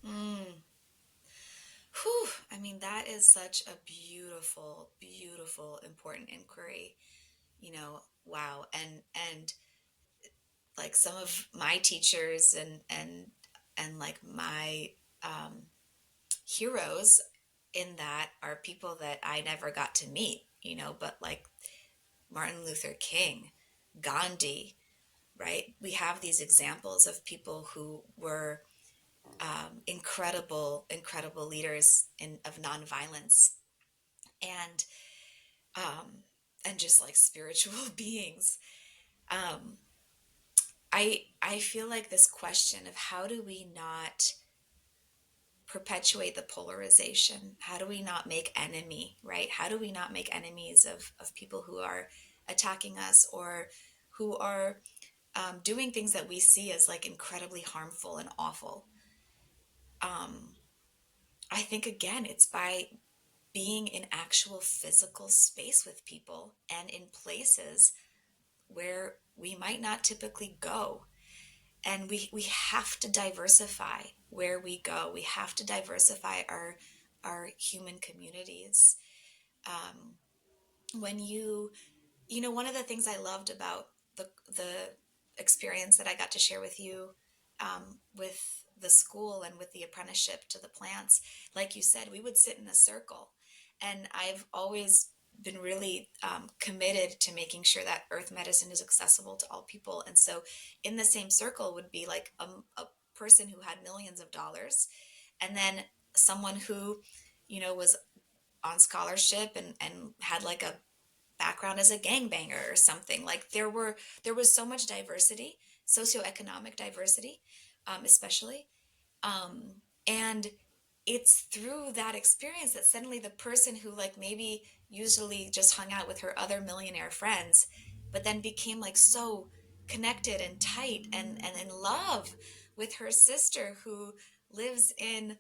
Mm. Whew. I mean, that is such a beautiful, beautiful, important inquiry. Wow. And like some of my teachers and like my um, heroes in that are people that I never got to meet, but like Martin Luther King, Gandhi, right? We have these examples of people who were incredible leaders of nonviolence, and um, and just like spiritual beings. Um, I feel like this question of how do we not perpetuate the polarization? How do we not make enemy, right? How do we not make enemies of people who are attacking us, or who are doing things that we see as like incredibly harmful and awful? Um, I think again, it's by being in actual physical space with people and in places where we might not typically go. And we have to diversify where we go. We have to diversify our human communities. Um, when you know, one of the things I loved about the experience that I got to share with you, with the school and with the apprenticeship to the plants, like you said, we would sit in a circle, and I've always been really committed to making sure that earth medicine is accessible to all people. And so in the same circle would be like a person who had millions of dollars, and then someone who, you know, was on scholarship and had like a background as a gangbanger or something. Like there was so much diversity, socioeconomic diversity, especially, and it's through that experience that suddenly the person who like maybe usually just hung out with her other millionaire friends, but then became like so connected and tight and in love with her sister who lives in,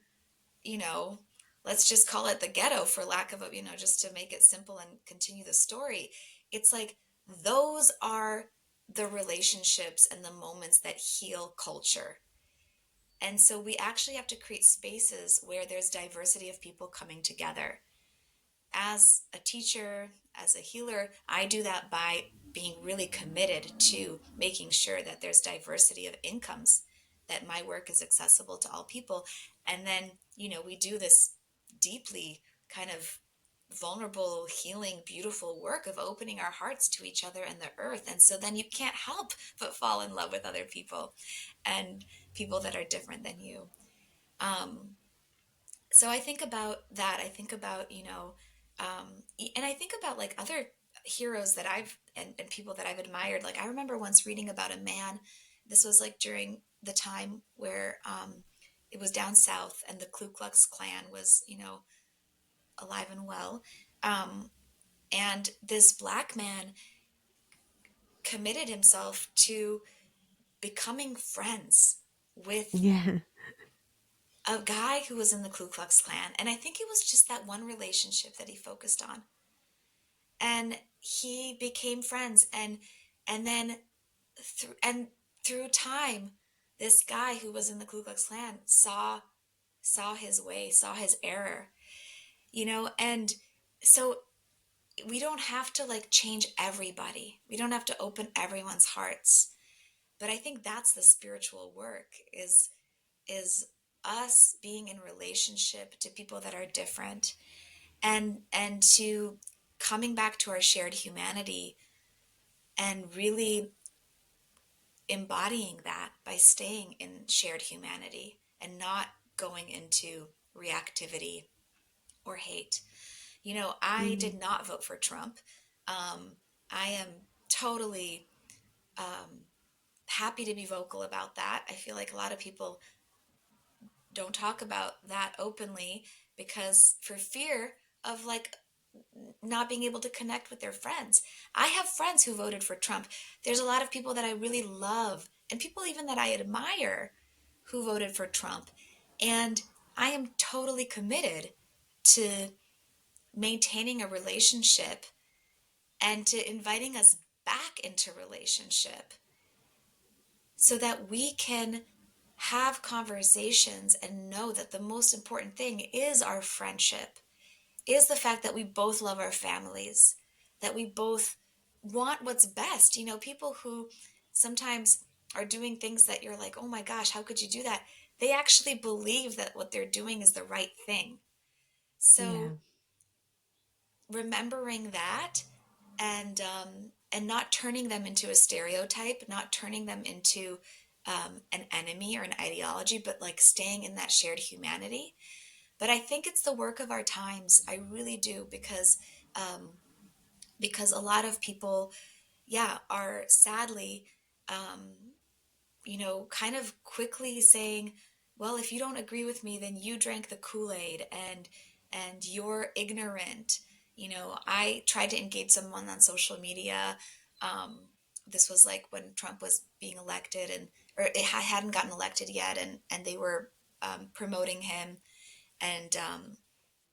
you know, let's just call it the ghetto for lack of a, you know, just to make it simple and continue the story. It's like those are the relationships and the moments that heal culture. And so we actually have to create spaces where there's diversity of people coming together. As a teacher, as a healer, I do that by being really committed to making sure that there's diversity of incomes, that my work is accessible to all people. And then, you know, we do this deeply kind of vulnerable, healing, beautiful work of opening our hearts to each other and the earth. And so then you can't help but fall in love with other people and people that are different than you. Um, so I think about that. I think about, you know, and I think about like other heroes that and people that I've admired. Like I remember once reading about a man. This was like during the time where it was down south and the Ku Klux Klan was, you know, alive and well. Um, and this black man committed himself to becoming friends with Yeah. a guy who was in the Ku Klux Klan. And I think it was just that one relationship that he focused on. And he became friends, and then through time, this guy who was in the Ku Klux Klan saw his way, saw his error, you know. And so we don't have to like change everybody. We don't have to open everyone's hearts. But I think that's the spiritual work is us being in relationship to people that are different, and to coming back to our shared humanity and really embodying that by staying in shared humanity and not going into reactivity or hate. You know, I Mm. did not vote for Trump. um, I am totally um, happy to be vocal about that. I feel like a lot of people don't talk about that openly because for fear of like not being able to connect with their friends. I have friends who voted for Trump. There's a lot of people that I really love and people even that I admire who voted for Trump. And I am totally committed to maintaining a relationship and to inviting us back into relationship so that we can have conversations and know that the most important thing is our friendship, is the fact that we both love our families, that we both want what's best. You know, people who sometimes are doing things that you're like, oh my gosh, how could you do that? They actually believe that what they're doing is the right thing. Yeah. So remembering that, and not turning them into a stereotype, not turning them into an enemy or an ideology, but like staying in that shared humanity. But I think it's the work of our times. I really do, because a lot of people, yeah, are sadly, um, kind of quickly saying, well, if you don't agree with me, then you drank the Kool-Aid and you're ignorant. I tried to engage someone on social media. Um, this was like when Trump was being elected, or it hadn't gotten elected yet, and they were promoting him, and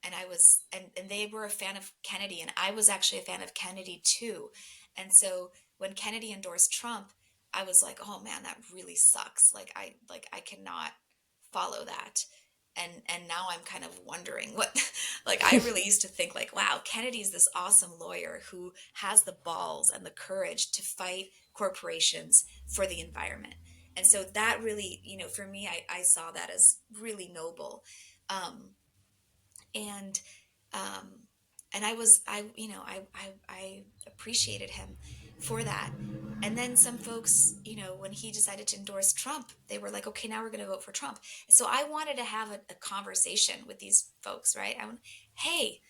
and they were a fan of Kennedy, and I was actually a fan of Kennedy too. And so when Kennedy endorsed Trump, I was like, oh man, that really sucks. Like I cannot follow that. And now I'm kind of wondering what, like, I really used to think like, wow, Kennedy's this awesome lawyer who has the balls and the courage to fight corporations for the environment. And so that really, for me, I saw that as really noble. Um, and um, and I appreciated him for that. And then some folks, when he decided to endorse Trump, they were like, okay, now we're going to vote for Trump. So I wanted to have a conversation with these folks, right? Hey,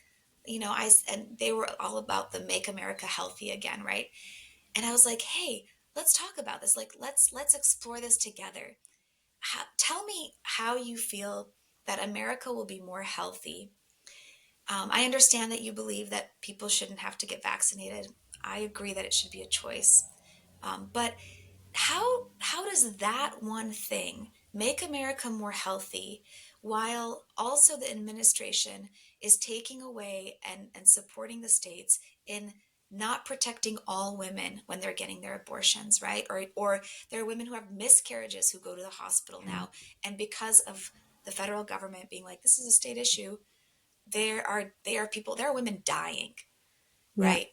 and they were all about the Make America Healthy Again, right? And I was like, hey, let's talk about this. Like, let's explore this together. Tell me how you feel that America will be more healthy. I understand that you believe that people shouldn't have to get vaccinated. I agree that it should be a choice. But how does that one thing make America more healthy while also the administration is taking away and supporting the states in not protecting all women when they're getting their abortions, right? Or there are women who have miscarriages who go to the hospital Yeah. now, and because of the federal government being like, this is a state issue, there are women dying, Yeah. right?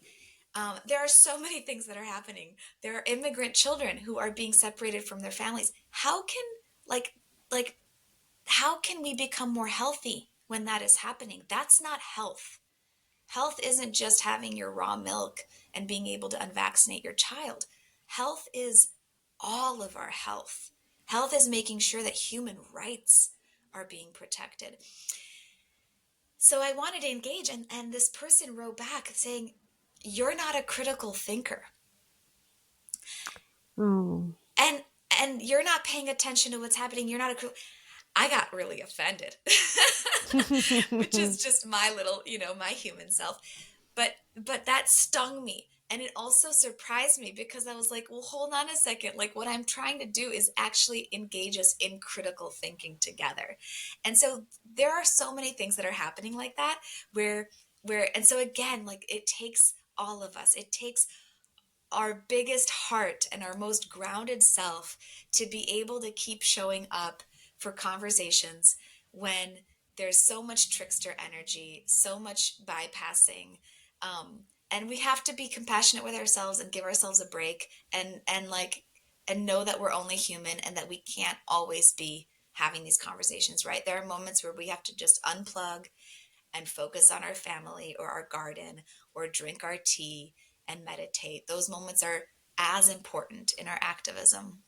There are so many things that are happening. There are immigrant children who are being separated from their families. Like like how can we become more healthy when that is happening? That's not health. Health isn't just having your raw milk and being able to unvaccinate your child. Health is all of our health. Health is making sure that human rights are being protected. So I wanted to engage, and this person wrote back saying, you're not a critical thinker. Oh. And and you're not paying attention to what's happening. You're not a I got really offended, which is just my little, my human self. But that stung me. And it also surprised me because I was like, well, hold on a second. Like, what I'm trying to do is actually engage us in critical thinking together. And so there are so many things that are happening like that and so again, like, it takes all of us. It takes our biggest heart and our most grounded self to be able to keep showing up for conversations when there's so much trickster energy, so much bypassing. And we have to be compassionate with ourselves and give ourselves a break, and know that we're only human and that we can't always be having these conversations, right? There are moments where we have to just unplug and focus on our family or our garden or drink our tea and meditate. Those moments are as important in our activism.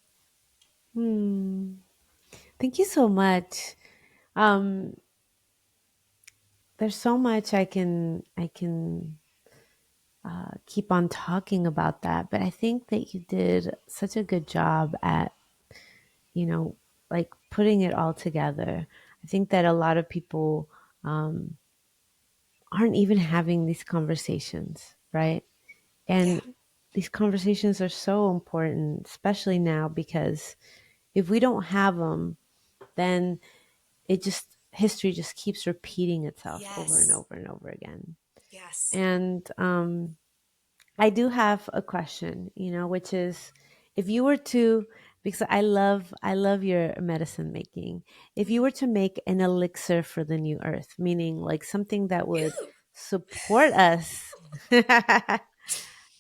Hmm. Thank you so much. Um, there's so much I can keep on talking about that, but I think that you did such a good job at, you know, like putting it all together. I think that a lot of people um, aren't even having these conversations, right? Yeah. And these conversations are so important, especially now, because if we don't have them, then history just keeps repeating itself over and Yes. over and over again. Yes. And I do have a question, which is, if you were to, because I love your medicine making. If you were Mm. to make an elixir for the new earth, meaning like something that would Ooh. support us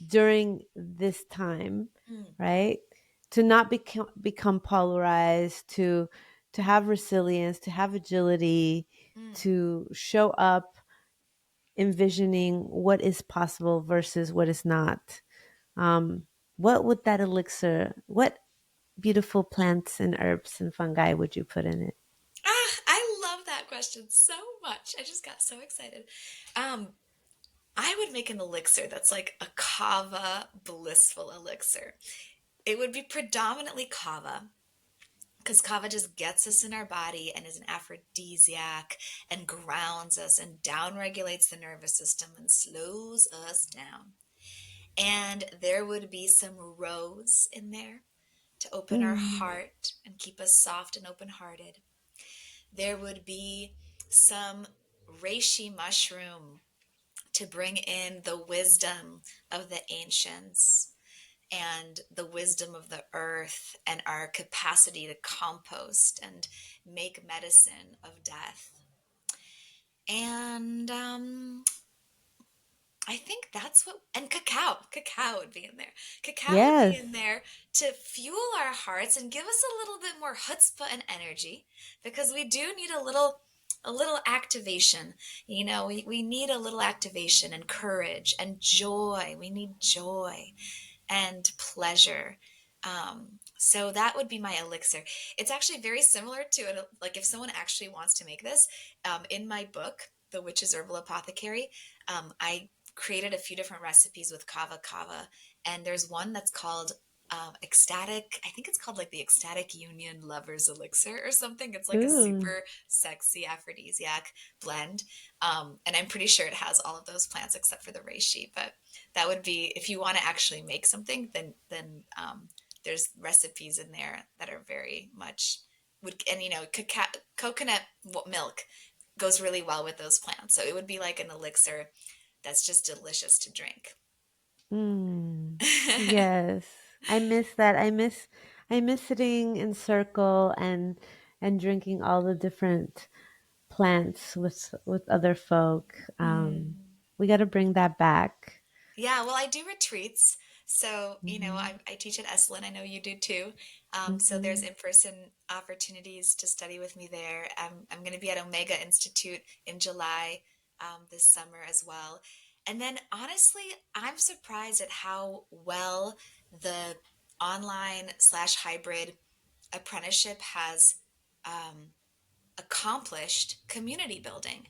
during this time, Mm. right? To not become polarized, to have resilience, to have agility, Mm. to show up envisioning what is possible versus what is not. What would that elixir? What beautiful plants and herbs and fungi would you put in it? Ah, I love that question so much. I just got so excited. Um, I would make an elixir that's like a kava blissful elixir. It would be predominantly kava because kava just gets us in our body and is an aphrodisiac and grounds us and downregulates the nervous system and slows us down. And there would be some rose in there to open our Mm. heart and keep us soft and open hearted. There would be some reishi mushroom to bring in the wisdom of the ancients and the wisdom of the earth and our capacity to compost and make medicine of death. And I think that's what, and cacao would be in there. Cacao would be Yes. in there to fuel our hearts and give us a little bit more chutzpah and energy because we do need a little activation. You know, we need a little activation and courage and joy. We need joy and pleasure. So that would be my elixir. It's actually very similar to it. Like if someone actually wants to make this, in my book, The Witch's Herbal Apothecary, I created a few different recipes with kava, and there's one that's called ecstatic. I think it's called like the Ecstatic Union Lovers Elixir or something. It's like a Ooh. super sexy aphrodisiac blend, and I'm pretty sure it has all of those plants except for the reishi. But that would be if you want to actually make something, then there's recipes in there that are very much would and you know coconut milk goes really well with those plants. So it would be like an elixir that's just delicious to drink. Mm. Yes. I miss that. I miss sitting in circle and drinking all the different plants with other folk. Mm. We got to bring that back. Yeah, well, I do retreats. So, you know, Hmm. I teach at Esalen. I know you do too. So there's Hmm. in-person opportunities to study with me there. I'm going to be at Omega Institute in July this summer as well. And then honestly, I'm surprised at how well the online slash hybrid apprenticeship has um, accomplished community building.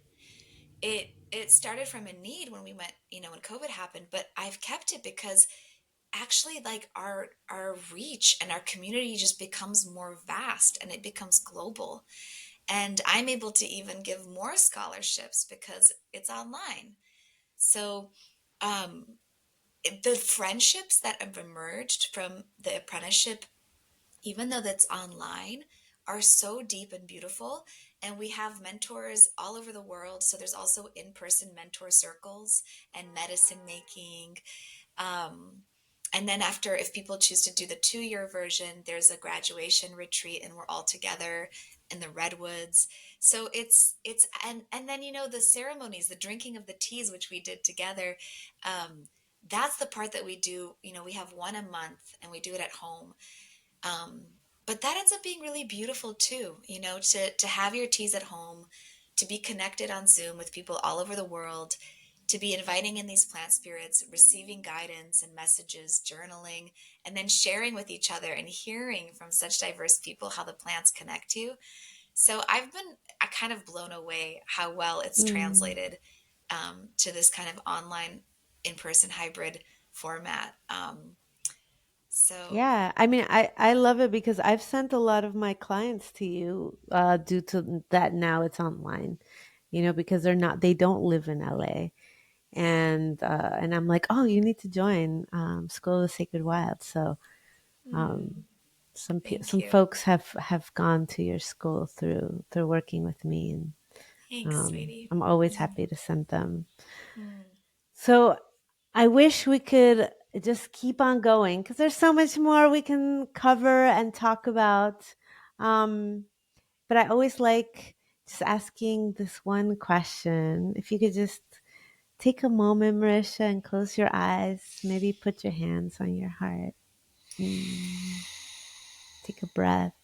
It started from a need when we went, you know, when COVID happened, but I've kept it because actually like our reach and our community just becomes more vast and it becomes global. And I'm able to even give more scholarships because it's online. So um the friendships that have emerged from the apprenticeship, even though that's online, are so deep and beautiful. And we have mentors all over the world. So there's also in person mentor circles and medicine making. Um, and then after, if people choose to do the 2 year version, there's a graduation retreat and we're all together in the redwoods. So and then, you know, the ceremonies, the drinking of the teas, which we did together. Um, that's the part that we do. You know, we have one a month and we do it at home. Um, but that ends up being really beautiful too, you know, to have your teas at home, to be connected on Zoom with people all over the world, to be inviting in these plant spirits, receiving guidance and messages, journaling, and then sharing with each other and hearing from such diverse people how the plants connect you. So I've been kind of blown away how well it's Mm. translated to this kind of online in-person hybrid format. So Yeah, I mean, I love it because I've sent a lot of my clients to you due to that now it's online, because they don't live in LA. yeah. And I'm like, oh, you need to join School of the Sacred Wild. So Mm, thank some you. folks have gone to your school through working with me, and Thanks, sweetie. I'm always Mm, happy to send them. mm. So I wish we could just keep on going because there's so much more we can cover and talk about. Um, but I always like just asking this one question. If you could just take a moment, Marisha, and close your eyes. Maybe put your hands on your heart. Mm, take a breath.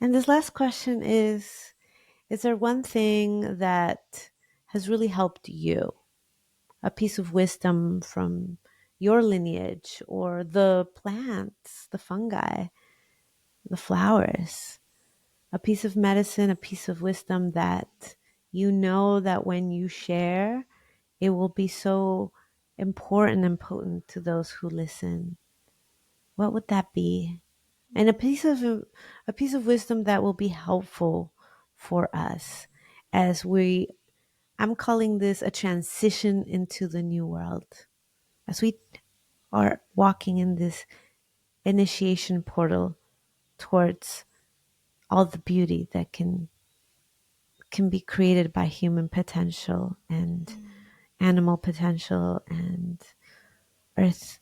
And this last question is there one thing that has really helped you? A piece of wisdom from your lineage or the plants, the fungi the flowers, a piece of medicine, a piece of wisdom that you know that when you share, it will be so important and potent to those who listen. What would that be? And a piece of wisdom that will be helpful for us as I'm calling this a transition into the new world. As we are walking in this initiation portal towards all the beauty that can be created by human potential and animal potential and earth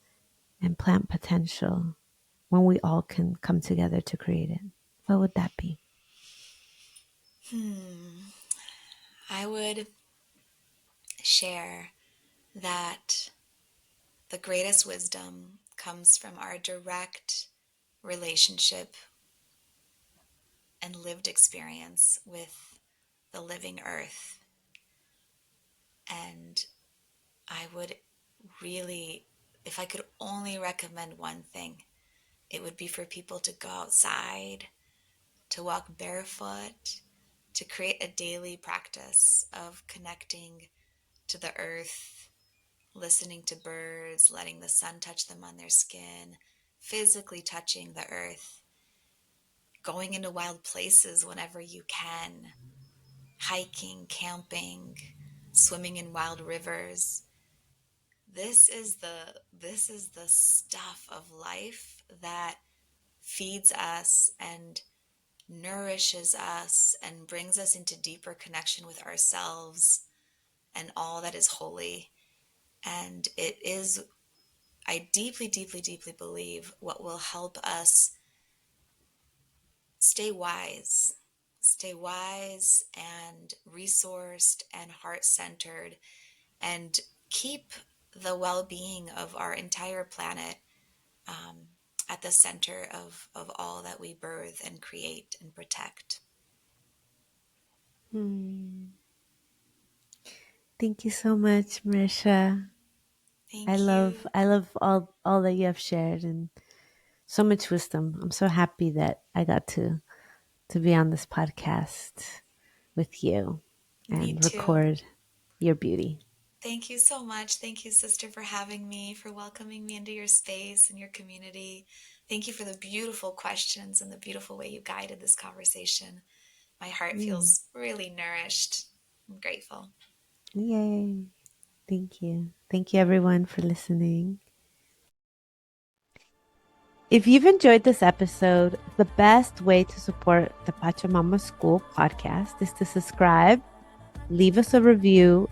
and plant potential, when we all can come together to create it. What would that be? I would share that the greatest wisdom comes from our direct relationship and lived experience with the living earth. And I would really, if I could only recommend one thing, it would be for people to go outside, to walk barefoot, to create a daily practice of connecting to the earth, listening to birds, letting the sun touch them on their skin, physically touching the earth, going into wild places whenever you can, hiking, camping, swimming in wild rivers. This is the stuff of life that feeds us and nourishes us and brings us into deeper connection with ourselves and all that is holy. And it is, I deeply, deeply, deeply believe, what will help us stay wise and resourced and heart-centered, and keep the well-being of our entire planet at the center of all that we birth and create and protect. Thank you so much, Marysia. Thank I you. love all that you have shared, and so much wisdom. I'm so happy that I got to be on this podcast with you Me and too. record your beauty. Thank you so much. Thank you, sister, for having me, for welcoming me into your space and your community. Thank you for the beautiful questions and the beautiful way you guided this conversation. My heart Mm. feels really nourished. I'm grateful. Yay. Thank you. Thank you, everyone, for listening. If you've enjoyed this episode, the best way to support the Pachamama School podcast is to subscribe, leave us a review,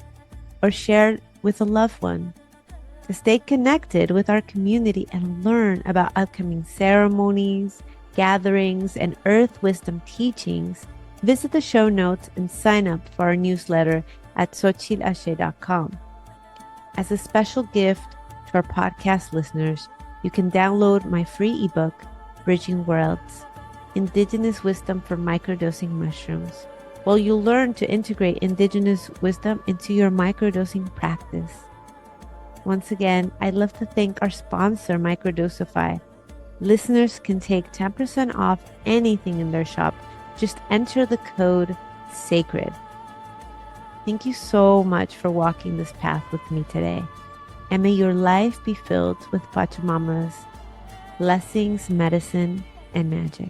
or share with a loved one. To stay connected with our community and learn about upcoming ceremonies, gatherings, and earth wisdom teachings, visit the show notes and sign up for our newsletter at xochilashe.com. As a special gift to our podcast listeners, you can download my free ebook, Bridging Worlds, Indigenous Wisdom for Microdosing Mushrooms, while you'll learn to integrate indigenous wisdom into your microdosing practice. Once again, I'd love to thank our sponsor, Microdosify. Listeners can take 10% off anything in their shop. Just enter the code SACRED. Thank you so much for walking this path with me today. And may your life be filled with Pachamama's blessings, medicine, and magic.